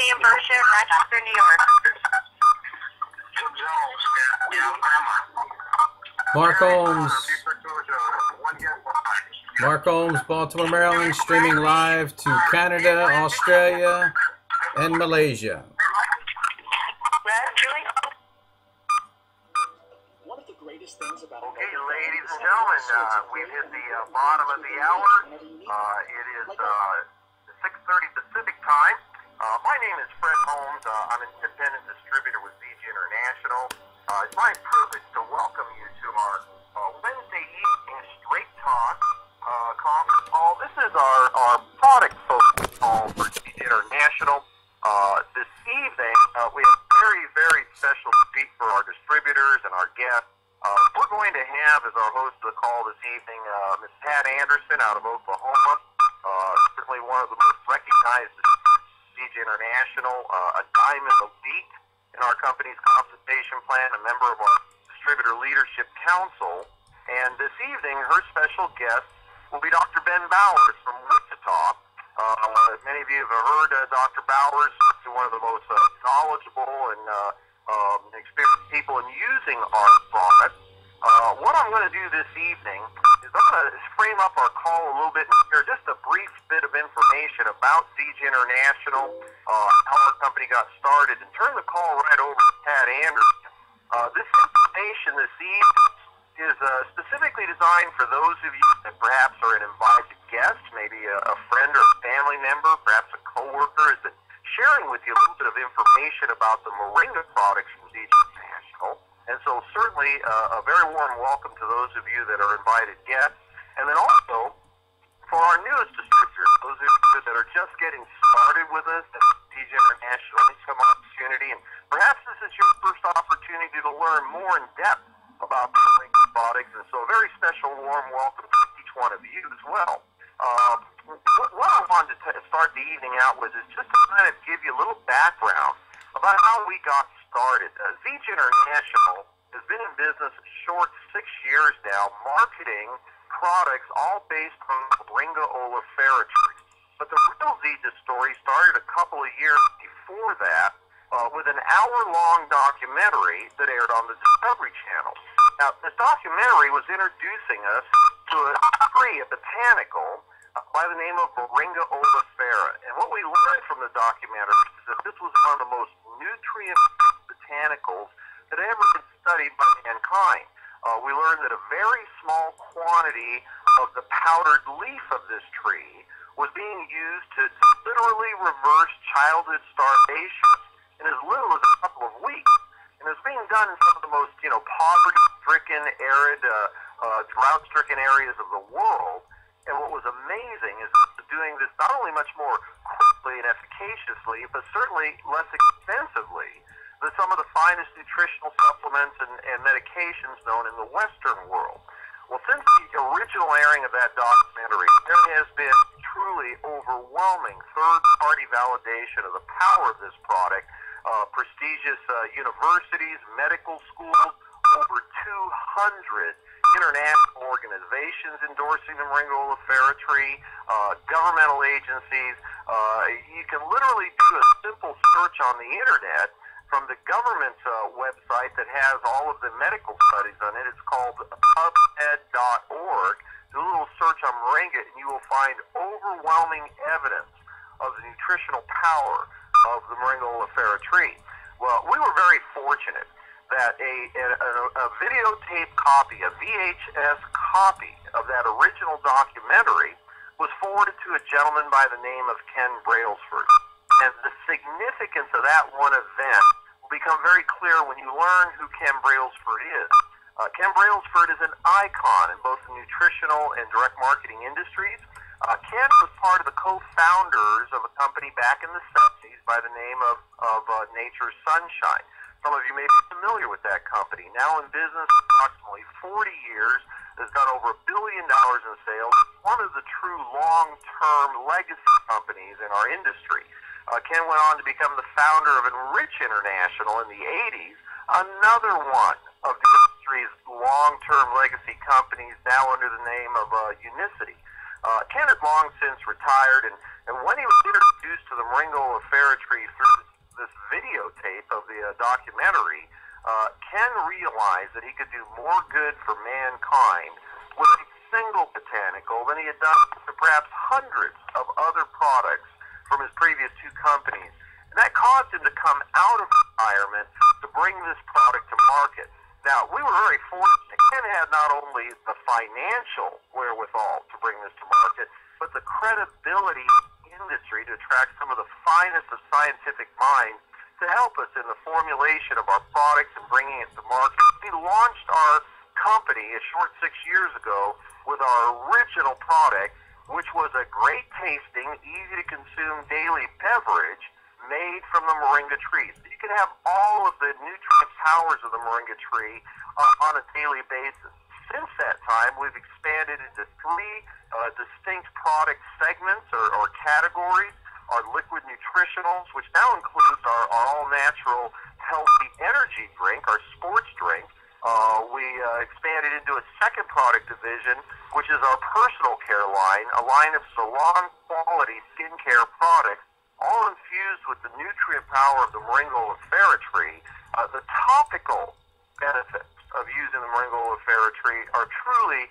in Berkshire, Rochester, New York. Mark Holmes. Mark Holmes, Baltimore, Maryland, streaming live to Canada, Australia, and Malaysia. One of the greatest things about okay, ladies and gentlemen, we've hit the bottom of the hour. It is 6:30 Pacific time. My name is Fred Holmes. I'm an independent distributor with VG International. It's my privilege to welcome you to our Wednesday evening Straight Talk conference call. This is our product focus call for VG International. This evening, we have a very, very special treat for our distributors and our guests. We're going to have as our host of the call this evening, Ms. Pat Anderson out of Oklahoma, certainly one of the most recognized VG International, a diamond elite in our company's compensation plan, a member of our Distributor Leadership Council. And this evening, her special guest will be Dr. Ben Bowers from Wichita. Many of you have heard Dr. Bowers, one of the most knowledgeable and experienced people in using our product. What I'm going to do this evening is I'm going to frame up our call a little bit and share just a brief bit of information about VG International, how our company got started, and turn the call right over to Pat Anderson. This information this evening is specifically designed for those of you that perhaps are an invited guest, maybe a friend or a family member, perhaps a coworker, is sharing with you a little bit of information about the Moringa products from VG International. And so certainly a very warm welcome to those of you that are invited guests. And then also, for our newest distributors, those of you that are just getting started with us at VG International Income Opportunity, and perhaps this is your first opportunity to learn more in depth about the Moringa products. And so a very special warm welcome to each one of you as well. What I wanted to start the evening out with is just to kind of give you a little background about how we got started. VG International has been in business a short 6 years now, marketing products all based on Moringa oleifera tree. But the real VG story started a couple of years before that with an hour-long documentary that aired on the Discovery Channel. Now, this documentary was introducing us to a tree, a botanical, by the name of Moringa oleifera. And what we learned from the documentary is that this was one of the most nutrient-rich botanicals that had ever been studied by mankind. We learned that a very small quantity of the powdered leaf of this tree was being used to literally reverse childhood starvation in as little as a couple of weeks. And it's being done in some of the most, poverty-stricken, arid, drought-stricken areas of the world. And what was amazing is doing this not only much more quickly and efficaciously, but certainly less expensively than some of the finest nutritional supplements and medications known in the Western world. Well, since the original airing of that documentary, there has been truly overwhelming third-party validation of the power of this product. Prestigious universities, medical schools, over 200 international organizations endorsing the Moringa oleifera tree, governmental agencies. You can literally do a simple search on the internet from the government's website that has all of the medical studies on it. It's called pubmed.org. Do a little search on Moringa and you will find overwhelming evidence of the nutritional power of the Moringa oleifera tree. Well, we were very fortunate that a videotape copy, a VHS copy of that original documentary was forwarded to a gentleman by the name of Ken Brailsford. And the significance of that one event will become very clear when you learn who Ken Brailsford is. Ken Brailsford is an icon in both the nutritional and direct marketing industries. Ken was part of the co-founders of a company back in the 70s by the name of Nature's Sunshine. Some of you may be familiar with that company. Now in business approximately 40 years, has done over $1 billion in sales. One of the true long-term legacy companies in our industry. Ken went on to become the founder of Enrich International in the 80s, another one of the industry's long-term legacy companies, now under the name of Unicity. Ken had long since retired, and And when he was introduced to the Moringa-Ferritree through this videotape of the documentary, Ken realized that he could do more good for mankind with a single botanical than he had done with perhaps hundreds of other products from his previous two companies. And that caused him to come out of retirement to bring this product to market. Now, we were very fortunate. Ken had not only the financial wherewithal to bring this to market, but the credibility in the industry to attract some of the finest of scientific minds to help us in the formulation of our products and bringing it to market. We launched our company a short 6 years ago with our original product, which was a great tasting, easy to consume daily beverage made from the moringa tree. So you can have all of the nutrient powers of the moringa tree on a daily basis. Since that time, we've expanded into 3 distinct product segments or categories. Our liquid nutritionals, which now includes our all-natural healthy energy drink, our sports drink. We expanded into a second product division, which is our personal care line, a line of salon-quality skincare products, all infused with the nutrient power of the Moringa-Ferritree. The topical benefits of using the Moringa-Ferritree are truly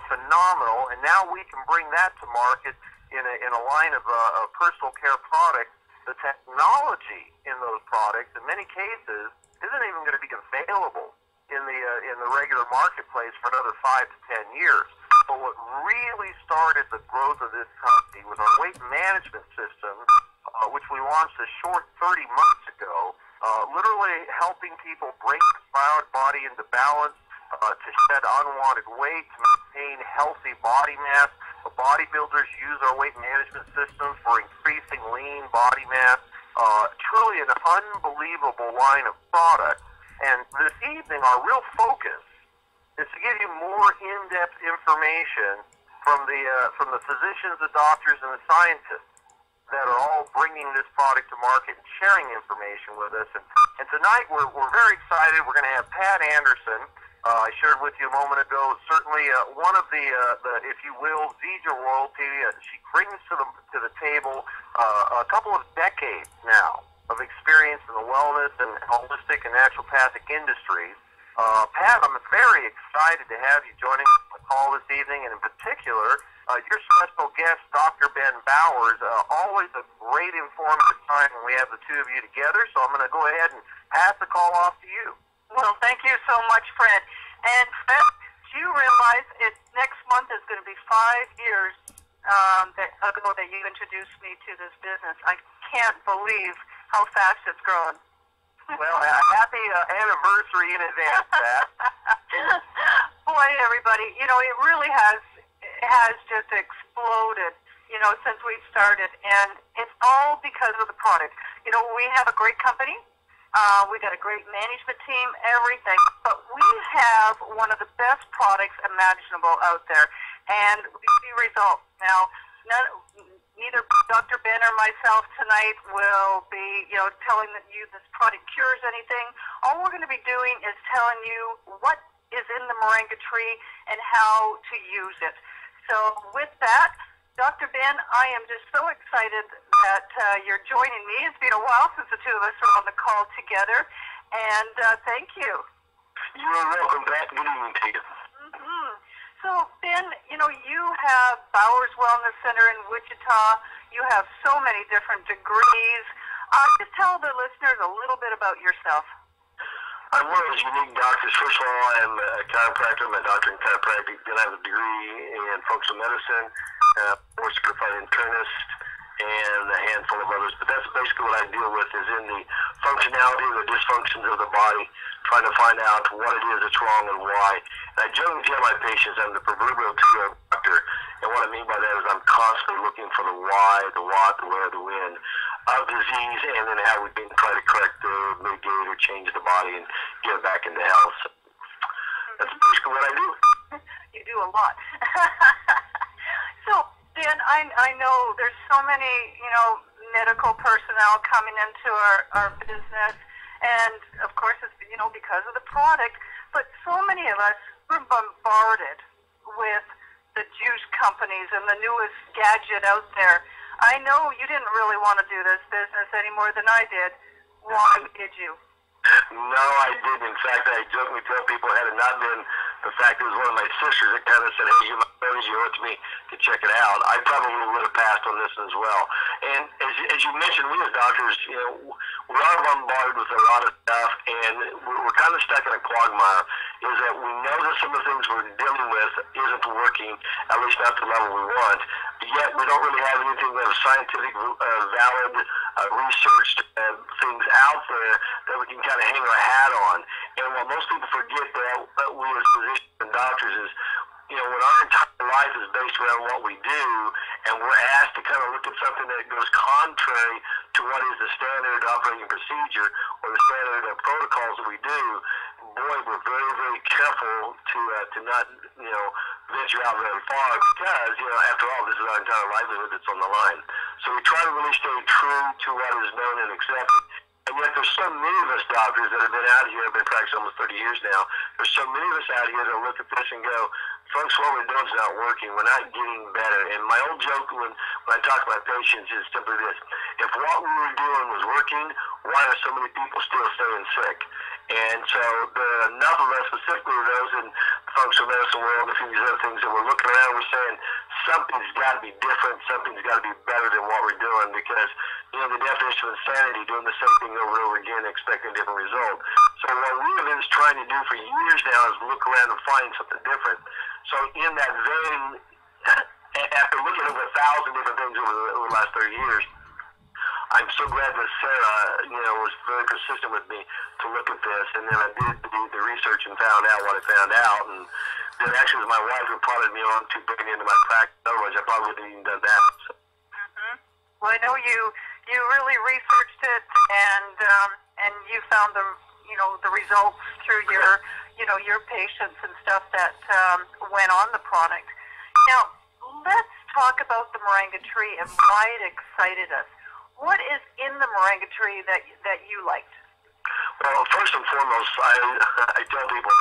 phenomenal, and now we can bring that to market in a line of personal care products. The technology in those products, in many cases, isn't even going to be available in the regular marketplace for another 5 to 10 years. But what really started the growth of this company was our weight management system, which we launched a short 30 months ago, literally helping people bring the body into balance, to shed unwanted weight, to maintain healthy body mass. The bodybuilders use our weight management system for increasing lean body mass. Truly an unbelievable line of products. And this evening, our real focus is to give you more in-depth information from the physicians, the doctors, and the scientists that are all bringing this product to market and sharing information with us. And tonight, we're very excited. We're going to have Pat Anderson. I shared with you a moment ago, certainly one of the if you will, Zija royalty. She brings to the table a couple of decades now of experience in the wellness and holistic and naturopathic industries. Pat, I'm very excited to have you joining us on the call this evening, and in particular, your special guest, Dr. Ben Bowers. Always a great informative time when we have the two of you together, so I'm going to go ahead and pass the call off to you. Well, thank you so much, Fred. And Fred, do you realize next month is going to be 5 years ago that you introduced me to this business? I can't believe how fast it's grown. Well, happy anniversary in advance, Pat. Boy, everybody, it really has just exploded, since we've started. And it's all because of the product. We have a great company. We got a great management team, everything. But we have one of the best products imaginable out there. And we see results. Now, neither Dr. Ben or myself tonight will be, telling you this product cures anything. All we're going to be doing is telling you what is in the moringa tree and how to use it. So with that, Dr. Ben, I am just so excited that you're joining me. It's been a while since the two of us were on the call together, and thank you. You're welcome back. Good evening to you. Mm-hmm. So, Ben, you have Bowers Wellness Center in Wichita. You have so many different degrees. Just tell the listeners a little bit about yourself. I'm one of those unique doctors. First of all, I'm a chiropractor. I'm a doctor in chiropractic. Then I have a degree in functional medicine, board certified internist, and a handful of others. But that's basically what I deal with, is in the functionality or the dysfunctions of the body, trying to find out what it is that's wrong and why. And I generally tell my patients I'm the proverbial two-year doctor. And what I mean by that is I'm constantly looking for the why, the what, the where, the when of disease, and then how we can try to correct or mitigate or change the body and get it back into health. So that's basically what I do. You do a lot. So, Dan, I know there's so many, medical personnel coming into our business, and of course it's, because of the product, but so many of us were bombarded with the juice companies and the newest gadget out there. I know you didn't really want to do this business any more than I did. Why did you? No, I didn't. In fact, I jokingly tell people, had it not been the fact it was one of my sisters that kind of said, hey, you my friend, you owe it to me to check it out, I probably would have passed on this as well. And as you mentioned, we as doctors, you know, we are bombarded with a lot of stuff, and we're kind of stuck in a quagmire, is that we know that some of the things we're dealing with isn't working, at least not the level we want, but yet we don't really have anything that is scientific, valid, researched things out there that we can kind of hang our hat on. And what most people forget that we as physicians and doctors is, you know, when our entire life is based around what we do, and we're asked to kind of look at something that goes contrary to what is the standard operating procedure or the standard protocols that we do, boy, we're very, very careful to not, you know, venture out very far because, you know, after all, this is our entire livelihood that's on the line. So we try to really stay true to what is known and accepted. And yet there's so many of us doctors that have been out here, I've been practicing almost 30 years now, there's so many of us out here that look at this and go, folks, what we're doing is not working. We're not getting better. And my old joke when I talk about patients is simply this. If what we were doing was working, why are so many people still staying sick? And so there are enough of us, specifically those in the functional medicine world, and a few of these other things that we're looking around, we're saying something's got to be different, something's got to be better than what we're doing because, you know, the definition of insanity, doing the same thing over and over again, expecting a different result. So what we have been trying to do for years now is look around and find something different. So in that vein, after looking at over 1,000 different things over the last 30 years, I'm so glad that Sarah, you know, was very persistent with me to look at this, and then I did the research and found out what I found out, and then actually it was my wife who prodded me on to bring it into my practice. Otherwise, I probably wouldn't have even done that. So. Well, I know you really researched it, and you found the results through your patients and stuff that went on the product. Now, let's talk about the moringa tree and why it excited us. What is in the moringa tree that you liked? Well, first and foremost, I tell people,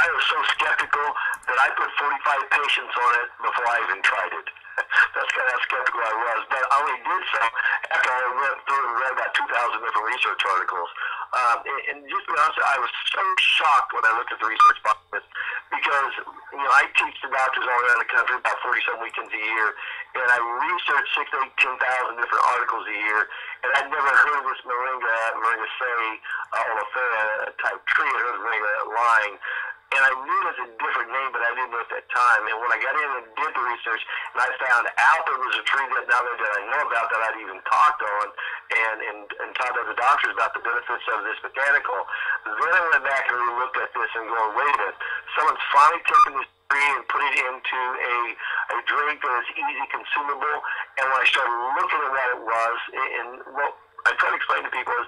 I was so skeptical that I put 45 patients on it before I even tried it. That's kind of how skeptical I was. But I only did so after I went through and read about 2,000 different research articles. And just to be honest, I was so shocked when I looked at the research behind this because, you know, I teach the doctors all around the country about 40-some weekends a year, and I research 6,000 to 10,000 different articles a year, and I'd never heard of this moringaceae oleifera type tree. I heard of moringa line. And I knew it was a different name, but I didn't know at that time. And when I got in and did the research, and I found out there was a tree that not only did I know about, that I'd even talked on and talked to the doctors about the benefits of this botanical, then I went back and looked at this and going, wait a minute, someone's finally taken this tree and put it into a drink that is easy consumable. And when I started looking at what it was, and what I try to explain to people is,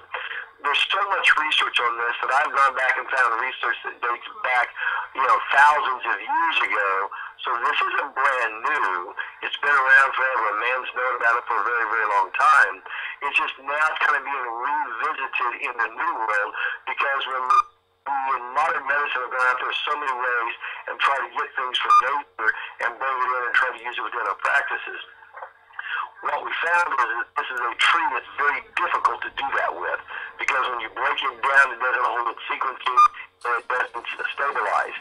there's so much research on this that I've gone back and found research that dates back, you know, thousands of years ago. So this isn't brand new. It's been around forever. Man's known about it for a very, very long time. It's just now it's kind of being revisited in the new world because when modern medicine have gone out there so many ways and try to get things from nature and bring it in and try to use it within our practices. What we found is that this is a tree that's very difficult to do that with because when you break it down, it doesn't hold its sequencing and it doesn't stabilize.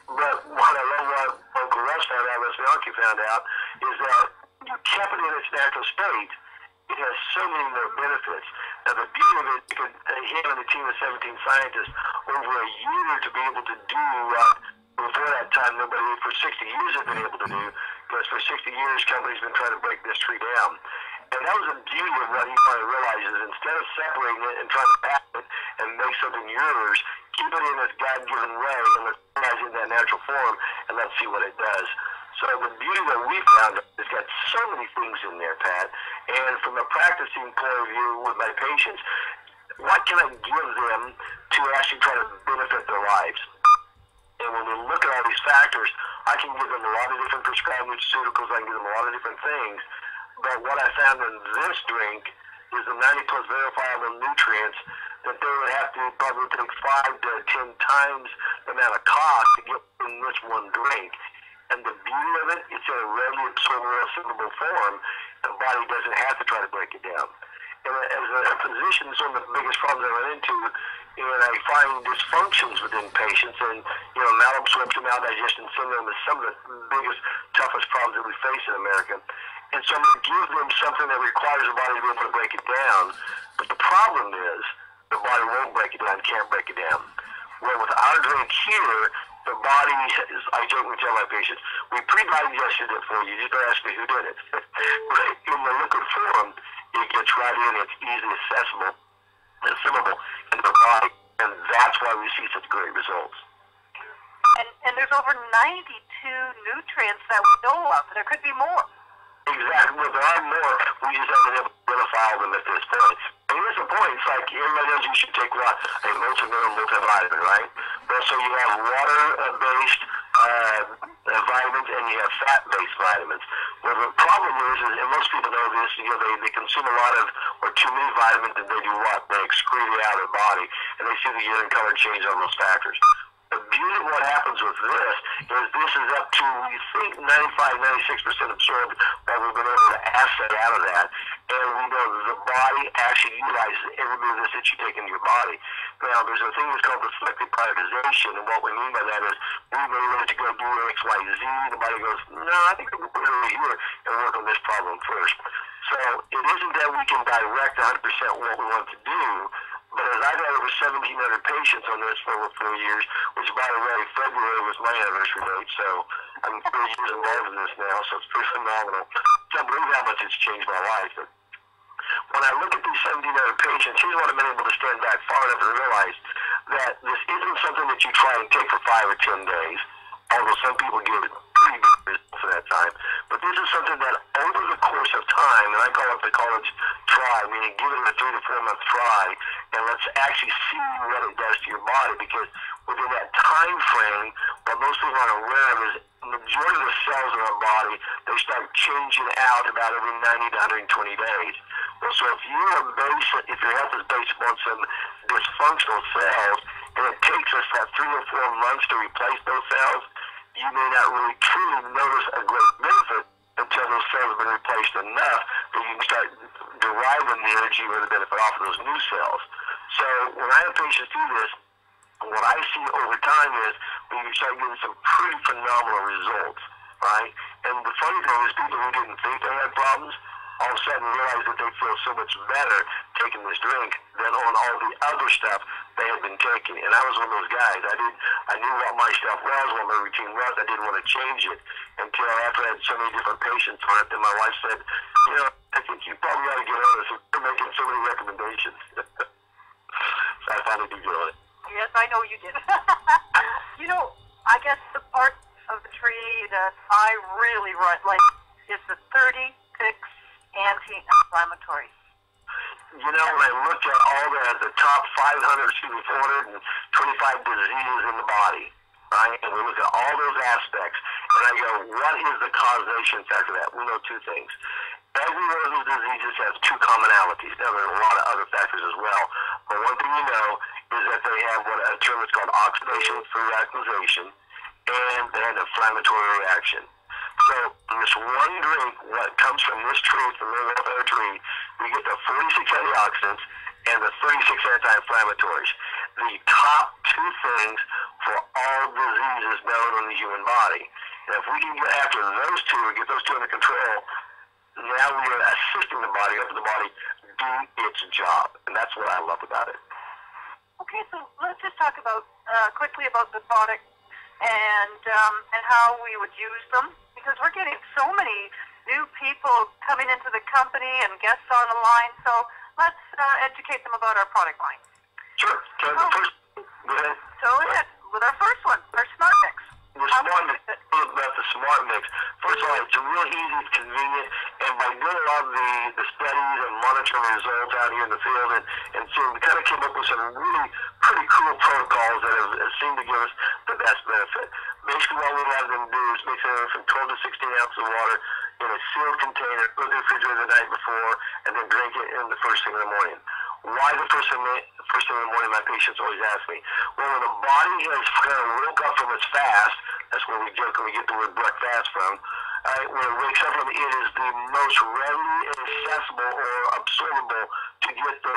But what I love what Uncle Russ found out, Russ Bianchi found out, is that you kept it in its natural state. It has so many more benefits. Now, the beauty of it, you could him and a team of 17 scientists over a year to be able to do what before that time nobody for 60 years had been able to do, because for 60 years companies have been trying to break this tree down. And that was the beauty of what he finally realized is instead of separating it and trying to patent it and make something yours, keep it in its God-given way and let's realize it in that natural form and let's see what it does. So the beauty that we found is it's got so many things in there, Pat, and from a practicing point of view with my patients, what can I give them to actually try to benefit their lives? And when we look at all these factors, I can give them a lot of different prescribed nutraceuticals, I can give them a lot of different things, but what I found in this drink is the 90 plus verifiable nutrients that they would have to probably take 5 to 10 times the amount of cost to get in this one drink. And the beauty of it, it's in a readily absorbable form. the body doesn't have to try to break it down. And as a physician, it's one of the biggest problems I run into, and I find dysfunctions within patients, and malabsorption, maldigestion syndrome is some of the biggest, toughest problems that we face in America. And so I'm going to give them something that requires the body to be able to break it down, but the problem is the body won't break it down, can't break it down. Well, with our drink here, the body, I jokingly tell my patients, we pre-digested it for you. You don't ask me who did it. But in the liquid form, it gets right in. It's easily accessible and assimilable into the body, and that's why we see such great results. And there's over 92 nutrients that we know of. There could be more. Exactly. Well, there are more. We just haven't been able to identify them at this point. And here's the point. It's like everybody knows you should take what? A multivitamin, multivitamin, right? Well, so you have water-based vitamins and you have fat-based vitamins. Well, the problem is, and most people know this, they consume a lot of, or too many vitamins, and they do what? They excrete it out of their body, and they see the urine color change on those factors. The beauty of what happens with this is up to, we think, 95-96% absorbed that we've been able to assay out of that. And we know that the body actually utilizes every bit of this that you take into your body. Now, there's a thing that's called the selective prioritization, and what we mean by that is we may want to go do X, Y, Z. The body goes, no, I think we'll put it over here and work on this problem first. So it isn't that we can direct 100% what we want to do, but as I've had over 1,700 patients on this for over 4 years, which by the way, February was my anniversary date, so I'm 4 years involved in this now, so it's pretty phenomenal. I can't believe how much it's changed my life. But when I look at these 1,700 patients, here's what I've been able to stand back far enough and realize that this isn't something that you try and take for 5 or 10 days, although some people give it pretty good results for that time. But this is something that over the course of time, and I call it the college try, meaning give it a 3 to 4 month try, and let's actually see what it does to your body, because within that time frame, what most people aren't aware of is the majority of the cells in our body, they start changing out about every 90 to 120 days. Well, so if your health is based upon some dysfunctional cells, and it takes us that 3 or 4 months to replace those cells, you may not really truly notice a great benefit until those cells have been replaced enough that you can start deriving the energy or the benefit off of those new cells. So when I have patients do this, what I see over time is when you start getting some pretty phenomenal results, right? And the funny thing is people who didn't think they had problems all of a sudden realize that they feel so much better taking this drink than on all the other stuff they had been taking. And I was one of those guys. I knew what my stuff was, what my routine was. I didn't want to change it until after I had so many different patients on it. Then my wife said, I think you probably ought to get on this. We're making so many recommendations. So I finally did get on it. Yes, I know you did. I guess the part of the tree that I really like is the 36 anti-inflammatories. When I looked at all the top 425 diseases in the body, right, and we look at all those aspects, and I go, what is the causation factor of that? We know 2 things. Every one of those diseases has 2 commonalities. Now, there are a lot of other factors as well, but one thing you know is that they have what a term is called oxidation-free radicalization, and they have an inflammatory reaction. So in this one drink, what comes from this tree, from the tree, we get the 46 antioxidants and the 36 anti-inflammatories. The top 2 things for all diseases known in the human body. And if we can get after those 2 or get those 2 under control, now we are assisting the body, helping the body do its job. And that's what I love about it. Okay, so let's just talk about quickly about the product and how we would use them, because we're getting so many new people coming into the company and guests on the line. So let's educate them about our product line. Sure. So the first, go ahead. So with our first one, our Smart Mix. The Smart Mix, about the Smart Mix. First of all, it's real easy, it's convenient, and by doing a lot of the studies and monitoring results out here in the field, and so we kind of came up with some really pretty cool protocols that have seemed to give us the best benefit. Basically, what we have them do is mix it from 12 to 16 ounces of water in a sealed container, put it in the refrigerator the night before, and then drink it in the first thing in the morning. Why the first thing in the morning? My patients always ask me. Well, when the body has kind of woke up from its fast, that's where we joke and we get the word breakfast from, when it wakes up, it is the most readily accessible or absorbable to get the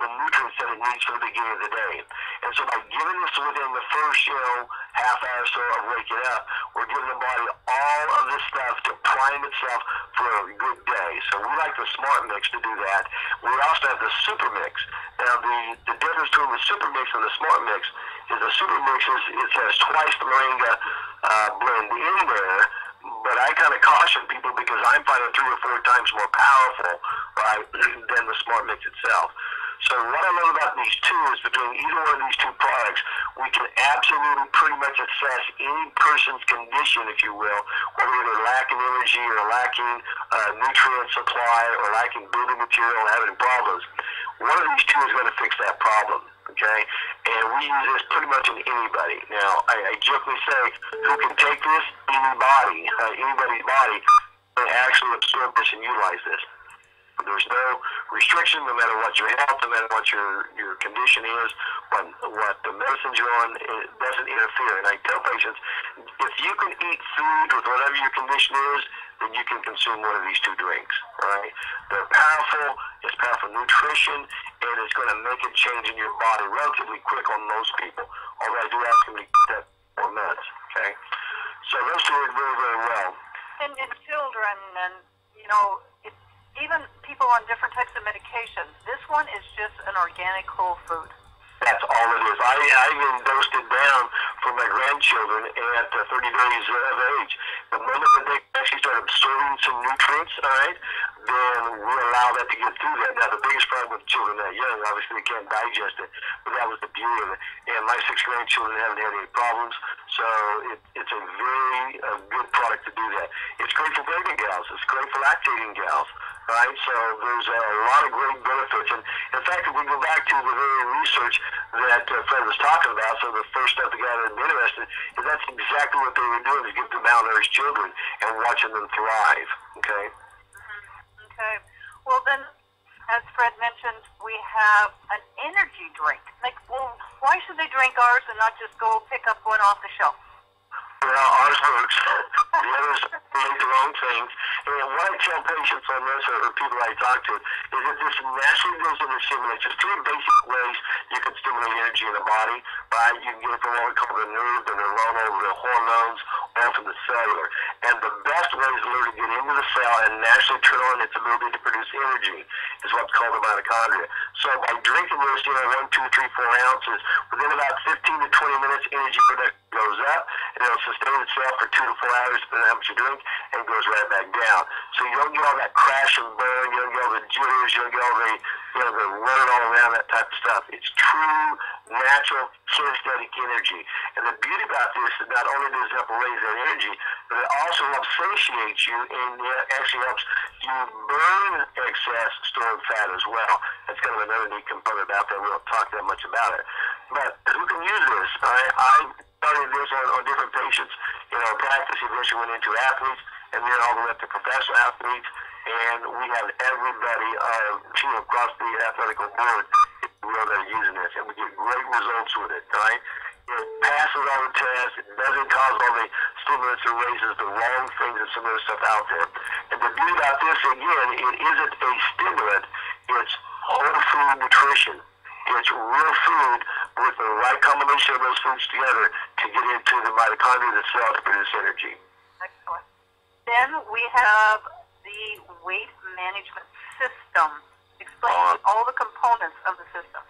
nutrients that it needs for the beginning of the day. And so by giving this within the first, half hour or so of waking up, we're giving the body all of this stuff to prime itself for a good day. So we like the Smart Mix to do that. We also have the Super Mix. Now the difference between the Super Mix and the Smart Mix is the Super Mix it has twice the moringa blend in there. But I kind of caution people because I'm finding 3 or 4 times more powerful, right, than the Smart Mix itself. So what I love about these two is between either one of these two products, we can absolutely pretty much assess any person's condition, if you will, whether they're lacking energy or lacking nutrient supply or lacking building material or having problems. One of these two is going to fix that problem, okay? And we use this pretty much in anybody. Now, I jokingly say, who can take this? Anybody, anybody's body can actually absorb this and utilize this. There's no restriction, no matter what your health, no matter what your condition is, what the medicines you're on, it doesn't interfere. And I tell patients, if you can eat food with whatever your condition is, then you can consume one of these 2 drinks, right? They're powerful, it's powerful nutrition, and it's going to make a change in your body relatively quick on most people. Although I do ask them to get that 4 minutes, okay? So those 2 work very, very well. And in children, and, even people on different types of medications, this one is just an organic whole food. That's all it is. I even dosed it down for my grandchildren at 30 days of age. The moment that they actually start absorbing some nutrients, all right, then we allow that to get through that. Now, the biggest problem with children that young, obviously they can't digest it, but that was the beauty of it. And my 6 grandchildren haven't had any problems, so it's a very good product to do that. It's great for pregnant gals. It's great for lactating gals. Right, so there's a lot of great benefits, and in fact, if we go back to the very research that Fred was talking about, so the first step to get them interested is that's exactly what they were doing, is give the malnourished children and watching them thrive. Okay. Mm-hmm. Okay. Well, then, as Fred mentioned, we have an energy drink. Like, well, why should they drink ours and not just go pick up one off the shelf? Well, ours works. The others make the wrong things. And what I tell patients on this, or people I talk to, is that this naturally goes into stimulate. There's 3 basic ways you can stimulate energy in the body. Right? You can get it from what we call the nerve, the neuronal, the hormones, or from the cellular. And the best way is literally to get into the cell and naturally turn on its ability to produce energy, is what's called the mitochondria. So by drinking this, 1, 2, 3, 4 ounces, within about 15 to 20 minutes, energy production goes up, and it'll sustain itself for 2 to 4 hours, depending on how much you drink, and it goes right back down. So you don't get all that crash and burn, you don't get all the jitters, you don't get all the, the running all around, that type of stuff. It's true, natural, kinesthetic energy. And the beauty about this is not only does it help raise that energy, but it also helps satiate you, and it actually helps you burn excess stored fat as well. That's kind of another neat component about that. We don't talk that much about it. But who can use this? I started this on different patients. Practice eventually went into athletes, and then all the way up to professional athletes. And we have everybody across the athletic board that are using this, and we get great results with it. Right? It passes all the tests. It doesn't cause all the stimulants or raises the wrong things and some of the stuff out there. And the beauty about this, again, it isn't a stimulant. It's whole food nutrition. It's real food with the right combination of those foods together to get into the mitochondria of the cell to produce energy. Excellent. Then we have the weight management system. Explain all the components of the system.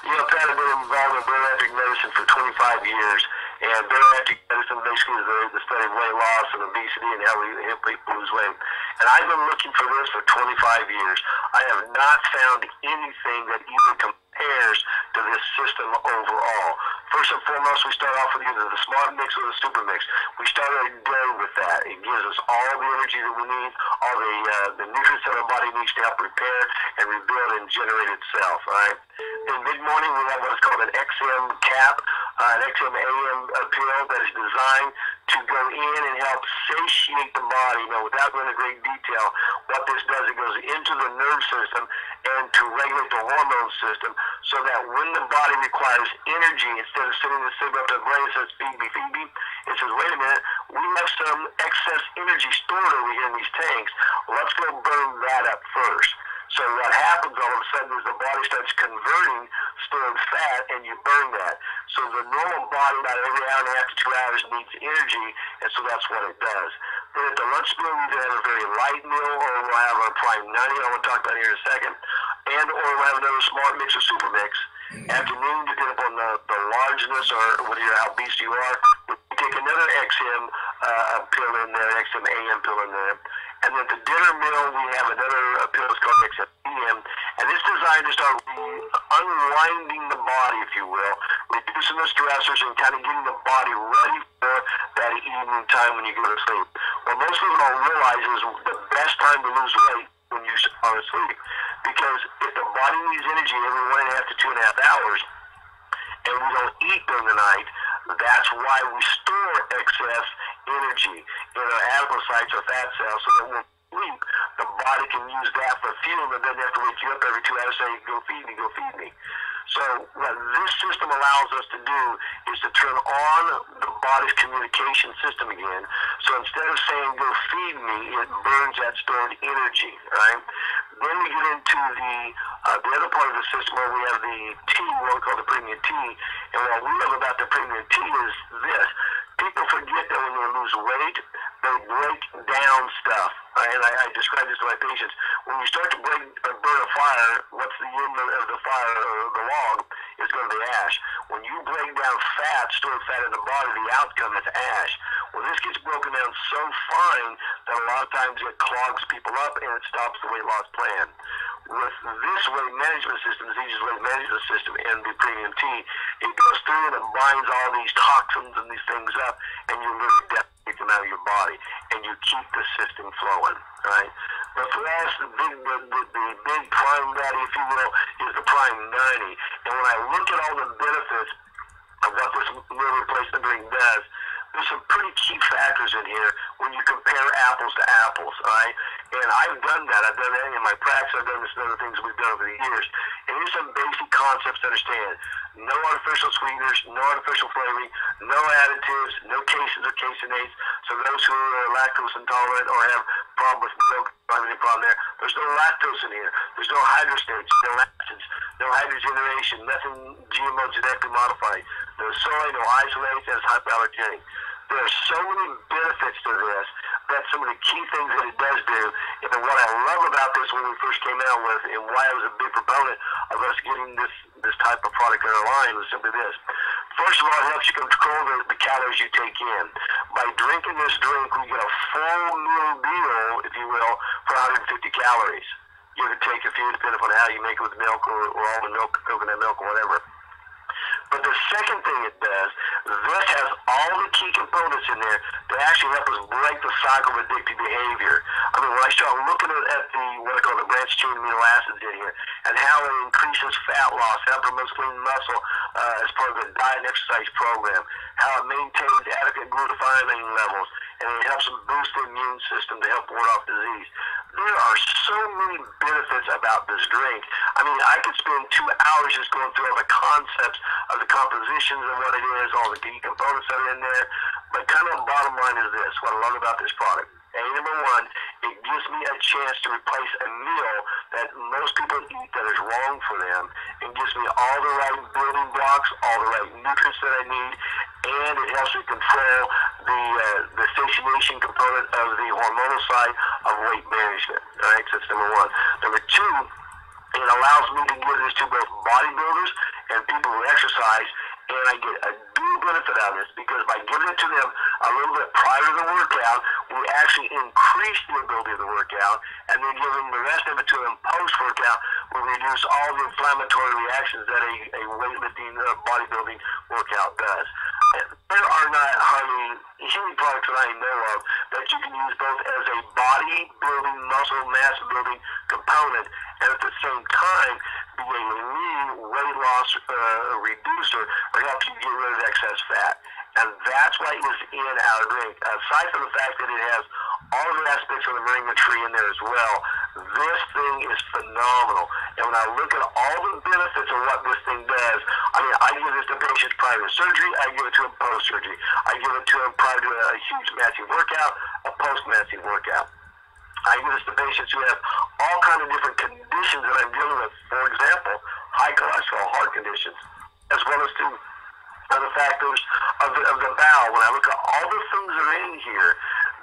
Pat, I've been involved in bariatric medicine for 25 years, and bariatric medicine basically is the study of weight loss and obesity and how we help people lose weight. And I've been looking for this for 25 years. I have not found anything that even compares to this system overall. First and foremost, we start off with either the Smart Mix or the Super Mix. We start our day with that. It gives us all the energy that we need, all the nutrients that our body needs to help repair and rebuild and generate itself. Right? In mid-morning, we have what is called an XM cap, an XM AM pill that is designed to go in and help satiate the body. Now, without going into great detail, what this does, it goes into the nerve system and to regulate the hormone system, so that when the body requires energy, instead of sending the signal to the brain that says feed me, it says, wait a minute, we have some excess energy stored over here in these tanks. Let's go burn that up first. So what happens all of a sudden is the body starts converting stored fat, and you burn that. So the normal body, about every hour and a half to 2 hours, needs energy, and so that's what it does. Then at the lunch meal, we either have a very light meal, or we'll have our Prime 90, I want to talk about here in a second, and or we'll have another smart mix or super mix. Afternoon, depending upon the largeness or whether you're how obese you are, we take another XM pill in there, XM AM pill in there. And then the dinner meal, we have another pill that's called XM PM, and it's designed to start unwinding the body, if you will, reducing the stressors and kind of getting the body ready for that evening time when you go to sleep. What most people don't realize is the best time to lose weight when you are asleep, because if the body needs energy every 1.5 to 2.5 hours, and we don't eat during the night, that's why we store excess energy in our adipocytes or fat cells, so that when we sleep, the body can use that for fuel, and then they have to wake you up every 2 hours saying, go feed me, go feed me. So what this system allows us to do is to turn on the body's communication system again. So instead of saying, go feed me, it burns that stored energy, right? Then we get into the other part of the system where we have the T, what we call the premium T. And what we love about the premium T is this. People forget that when they lose weight, they break down stuff. And I describe this to my patients. When you start to burn a fire, what's the end of the fire or the log? It's going to be ash. When you break down fat, stored fat in the body, the outcome is ash. Well, this gets broken down so fine that a lot of times it clogs people up and it stops the weight loss plan. With this weight management system, the easiest weight management system, and the premium T, it goes through and it binds all these toxins and these things up, and you really definitely them out of your body, and you keep the system flowing, right? But for us, the big prime daddy, if you will, is the Prime 90. And when I look at all the benefits of what this meal replacement drink does, there's some pretty key factors in here when you compare apples to apples, all right? And I've done that. I've done that in my practice. I've done this and other things we've done over the years. And here's some basic concepts to understand. No artificial sweeteners, no artificial flavoring, no additives, no cases of caseinates. So those who are lactose intolerant or have problem with milk, don't have any problem there. There's no lactose in here. There's no hydrostates, no acids, no hydrogenation, nothing GMO genetically modified. No soy, no isolates, and it's hypoallergenic. There are so many benefits to this. That's some of the key things that it does do. And what I love about this when we first came out with, and why I was a big proponent of us getting this type of product in our line, was simply this. First of all, it helps you control the calories you take in. By drinking this drink, we get a full meal deal, if you will, for 150 calories. You can take a few depending upon how you make it with milk or almond milk, coconut milk, or whatever. But the second thing it does, this has all the key components in there that actually help us break the cycle of addictive behavior. I mean, when I start looking at the, what I call the branched chain amino acids in here, and how it increases fat loss, how it promotes lean muscle as part of the diet and exercise program, how it maintains adequate glutathione levels, and it helps them boost the immune system to help ward off disease. There are so many benefits about this drink. I mean, I could spend 2 hours just going through all the concepts of the compositions and what it is, all the key components that are in there. But kind of the bottom line is this, what I love about this product. Number one, it gives me a chance to replace a meal that most people eat that is wrong for them, and gives me all the right building blocks, all the right nutrients that I need, and it helps me control the satiation component of the hormonal side of weight management. All right, so that's number one. Number two, it allows me to give this to both bodybuilders and people who exercise, and I get a dual benefit out of this, because by giving it to them a little bit prior to the workout, we actually increase the ability of the workout, and then giving the rest of it to them post-workout, we reduce all the inflammatory reactions that a weightlifting bodybuilding workout does. And there are not hardly any products that I know of that you can use both as a bodybuilding, muscle mass building component, and at the same time be a lean weight loss reducer or helps you get rid of excess fat. And that's why it's in our drink. Aside from the fact that it has all the aspects of the moringa tree in there as well, this thing is phenomenal. And when I look at all the benefits of what this thing does, I mean, I give this to patients prior to surgery, I give it to them post-surgery. I give it to them prior to a huge massive workout, a post-massive workout. I give this to patients who have all kinds of different conditions that I'm dealing with. For example, high cholesterol, heart conditions, as well as to other factors of the bowel. When I look at all the things that are in here,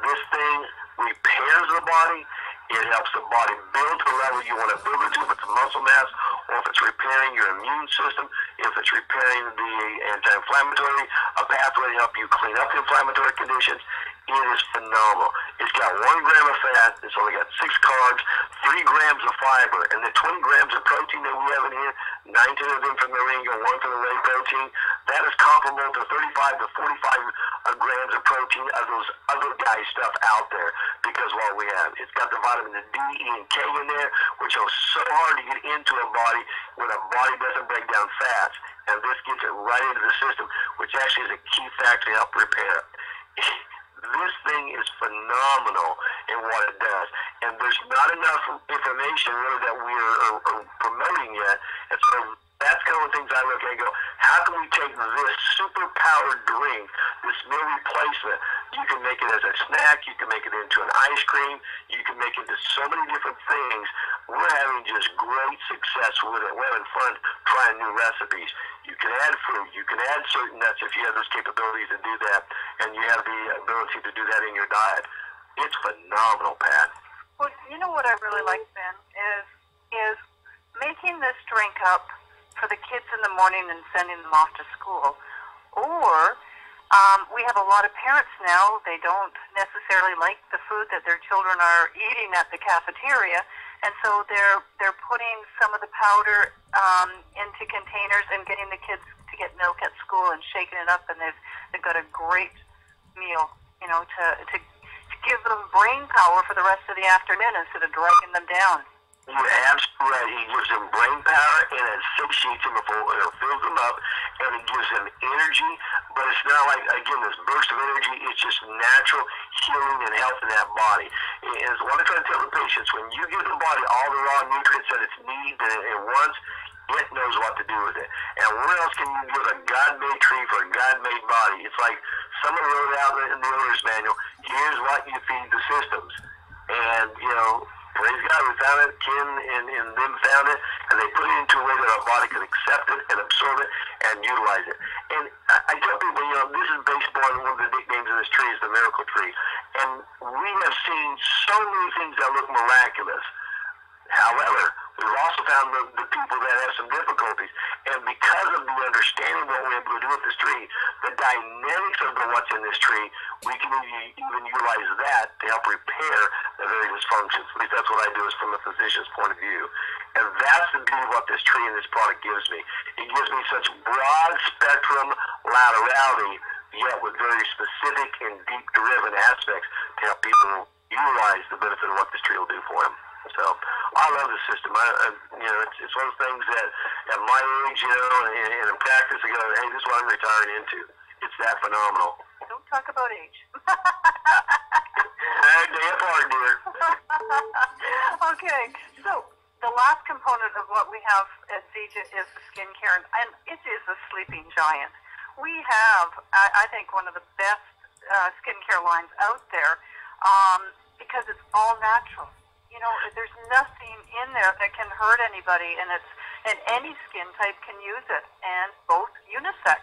this thing repairs the body. It helps the body build to the level you want to build it to, if it's muscle mass, or if it's repairing your immune system, if it's repairing the anti-inflammatory pathway to help you clean up inflammatory conditions. It is phenomenal. It's got 1 gram of fat. It's only got 6 carbs, 3 grams of fiber, and the 20 grams of protein that we have in here, 19 of them from the moringa, 1 from the whey protein, that is comparable to 35 to 45 grams of protein of those other guys stuff out there. Because what we have, it's got the vitamin D, E, and K in there, which are so hard to get into a body when a body doesn't break down fats. And this gets it right into the system, which actually is a key factor to help repair. This thing is phenomenal in what it does. And there's not enough information really that we're promoting yet. And so that's kind of the things I look at and go, how can we take this super powered drink, this meal replacement, you can make it as a snack, you can make it into an ice cream, you can make it into so many different things. We're having just great success with it. We're having fun trying new recipes. You can add fruit, you can add certain nuts if you have those capabilities to do that, and you have the ability to do that in your diet. It's phenomenal, Pat. Well, you know what I really like, Ben, is making this drink up for the kids in the morning and sending them off to school. Or we have a lot of parents now, they don't necessarily like the food that their children are eating at the cafeteria, and so they're putting some of the powder into containers and getting the kids to get milk at school and shaking it up, and they've got a great meal, you know, to give them brain power for the rest of the afternoon instead of dragging them down. You're absolutely right. It gives them brain power, and it satiates them, it fills them up, and it gives them energy. But it's not like, again, this burst of energy. It's just natural healing and health in that body. And what I try to tell the patients, when you give the body all the raw nutrients that it needs and it wants, it knows what to do with it. And where else can you give a God-made tree for a God-made body? It's like someone wrote out in the owner's manual, here's what you feed the systems. And, you know, praise God, we found it, Ken and them found it, and they put it into a way that our body can accept it and absorb it and utilize it. And I tell people, you know, this is based on one of the nicknames of this tree is the miracle tree. And we have seen so many things that look miraculous. However, we've also found the people that have some difficulties. And because of the understanding of what we're able to do with this tree, the dynamics of what's in this tree, we can even utilize that to help repair the various functions. At least that's what I do is from a physician's point of view. And that's the beauty of what this tree and this product gives me. It gives me such broad spectrum laterality, yet with very specific and deep driven aspects to help people utilize the benefit of what this tree will do for them. So I love the system. You know, it's one of the things that at my age, you know, and in practice, I go, hey, this is what I'm retiring into. It's that phenomenal. Don't talk about age. Day apart, dear. Okay, so the last component of what we have at Zija is the skincare, and it is a sleeping giant. We have, I think, one of the best skincare lines out there because it's all natural. You know, there's nothing in there that can hurt anybody, and any skin type can use it, and both unisex.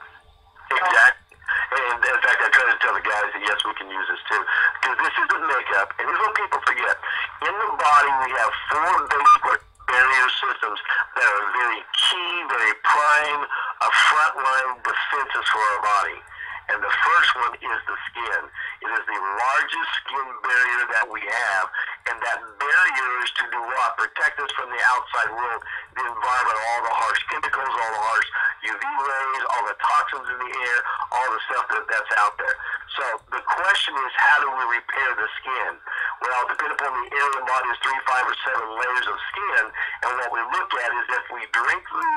Exactly. And in fact, I try to tell the guys that yes, we can use this too, because this isn't makeup. And here's what people forget: in the body, we have 4 basic barrier systems that are very key, very prime, frontline defenses for our body. And the first one is the skin. It is the largest skin barrier that we have, and that barrier is to do what? Protect us from the outside world, the environment, all the harsh chemicals, all the harsh UV rays, all the toxins in the air, all the stuff that's out there. So the question is, how do we repair the skin? Well, depending upon the area of the body, is 3, 5, or 7 layers of skin. And what we look at is if we drink the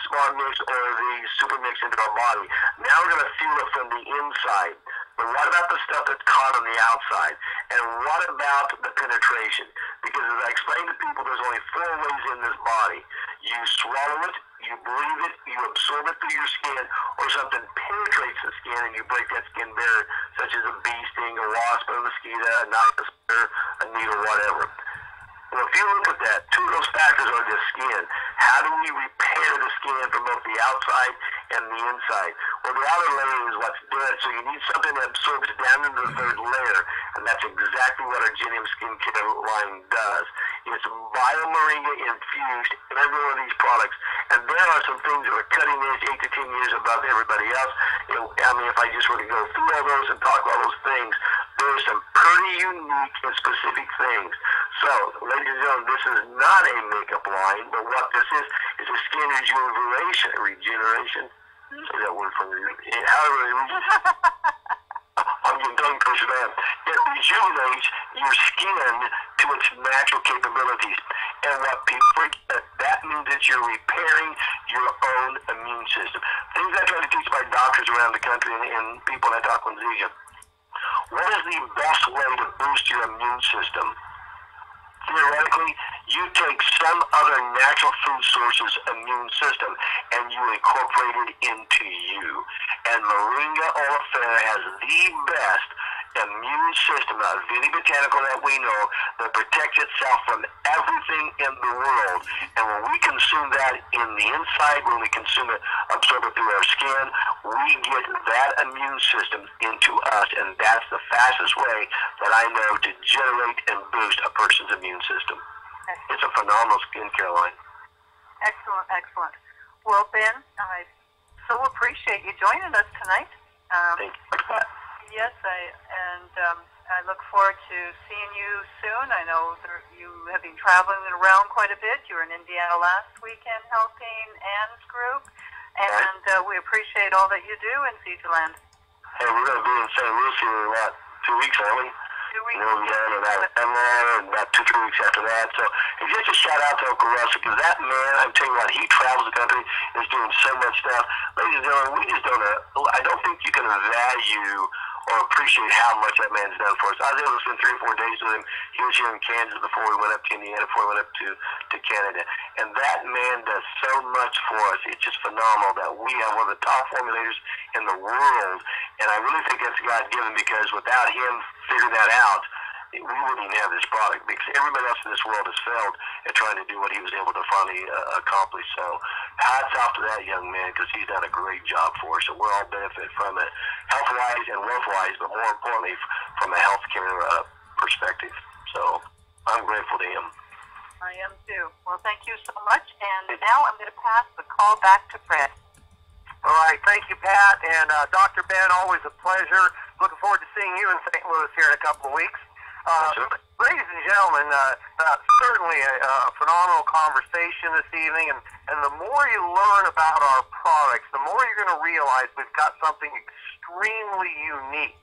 Smart Mix or the Super Mix into our body, now we're going to feel it from the inside. But what about the stuff that's caught on the outside? And what about the penetration? Because as I explained to people, there's only 4 ways in this body. You swallow it, you breathe it, you absorb it through your skin, or something penetrates the skin and you break that skin barrier, such as a bee sting, a wasp, a mosquito, a knife, a spear, a needle, whatever. Well, if you look at that, 2 of those factors are the skin. How do we repair the skin from both the outside and the inside? Well, the outer layer is what's dead, so you need something that absorbs down into the 3rd layer, and that's exactly what our Genium skincare line does. It's biomoringa infused in every one of these products, and there are some things that are cutting edge, 8 to 10 years above everybody else. I mean, if I just were to go through all those and talk about those things, there are some pretty unique and specific things. So, ladies and gentlemen, this is not a makeup line, but what this is a skin regeneration. Say that word for me. However, I'm getting tongue twisted, man. It rejuvenates your skin to its natural capabilities. And what people forget, that means that you're repairing your own immune system. Things I try to teach my doctors around the country and people I talk with Zika. What is the best way to boost your immune system? Theoretically, you take some other natural food source's immune system and you incorporate it into you. And Moringa oleifera has the best immune system out of any botanical that we know that protects itself from everything in the world. And when we consume that in the inside, when we consume it, absorb it through our skin, we get that immune system into us, and that's the fastest way that I know to generate and boost a person's immune system. It's a phenomenal skincare line. Excellent, excellent. Well, Ben, I so appreciate you joining us tonight. Thank you. Yes, I look forward to seeing you soon. I know you have been traveling around quite a bit. You were in Indiana last weekend helping Anne's group, and we appreciate all that you do in Zealand. Hey, we're going to be in St. Louis here in about 2 weeks, aren't we? 2 weeks. And about 2-3 weeks after that. So it's just a shout out to Uncle Russ, because that man, I'm telling you what, he travels the country, is doing so much stuff. Ladies and gentlemen, we just I don't think you can value or appreciate how much that man's done for us. I was able to spend 3 or 4 days with him. He was here in Kansas before we went up to Indiana, before we went up to Canada. And that man does so much for us. It's just phenomenal that we have one of the top formulators in the world. And I really think that's God-given, because without him figuring that out, we wouldn't even have this product, because everybody else in this world has failed at trying to do what he was able to finally accomplish. So hats off to that young man, because he's done a great job for us, and we'll all benefit from it, health-wise and wealth-wise, but more importantly, from a healthcare perspective. So I'm grateful to him. I am too. Well, thank you so much. And now I'm going to pass the call back to Fred. All right, thank you, Pat. And Dr. Ben, always a pleasure. Looking forward to seeing you in St. Louis here in a couple of weeks. Ladies and gentlemen, certainly a phenomenal conversation this evening, and the more you learn about our products, the more you're going to realize we've got something extremely unique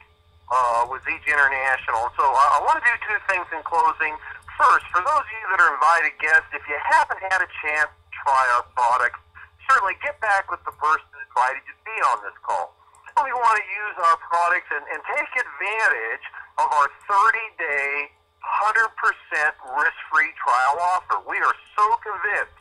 with Zeech International. So I want to do 2 things in closing. First, for those of you that are invited guests, if you haven't had a chance to try our products, certainly get back with the person that invited you to be on this call. We want to use our products and take advantage of our 30-day, 100% risk-free trial offer. We are so convinced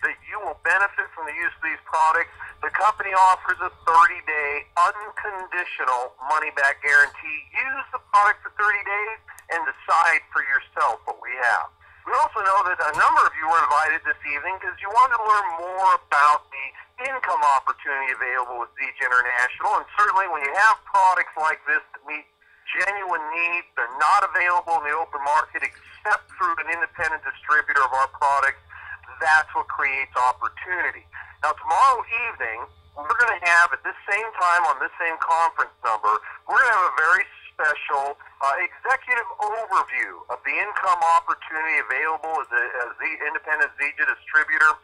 that you will benefit from the use of these products. The company offers a 30-day, unconditional money-back guarantee. Use the product for 30 days and decide for yourself what we have. We also know that a number of you were invited this evening because you wanted to learn more about the income opportunity available with Zeech International. And certainly when you have products like this that meet genuine needs, they're not available in the open market except through an independent distributor of our products, that's what creates opportunity. Now, tomorrow evening, we're going to have, at this same time on this same conference number, we're going to have a very special executive overview of the income opportunity available as the independent Zika distributor.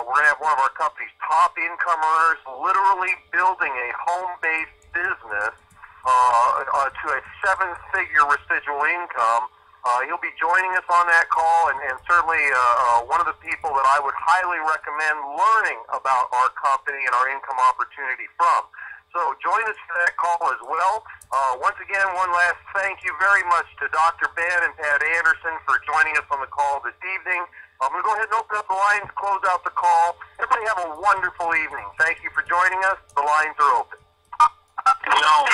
We're going to have one of our company's top income earners literally building a home-based business to a 7-figure residual income He'll be joining us on that call, and certainly one of the people that I would highly recommend learning about our company and our income opportunity from. So join us for that call as well. Once again, one last thank you very much to Dr. Ben and Pat Anderson for joining us on the call this evening. I'm going to go ahead and open up the lines, close out the call. Everybody have a wonderful evening. Thank you for joining us. The lines are open. No.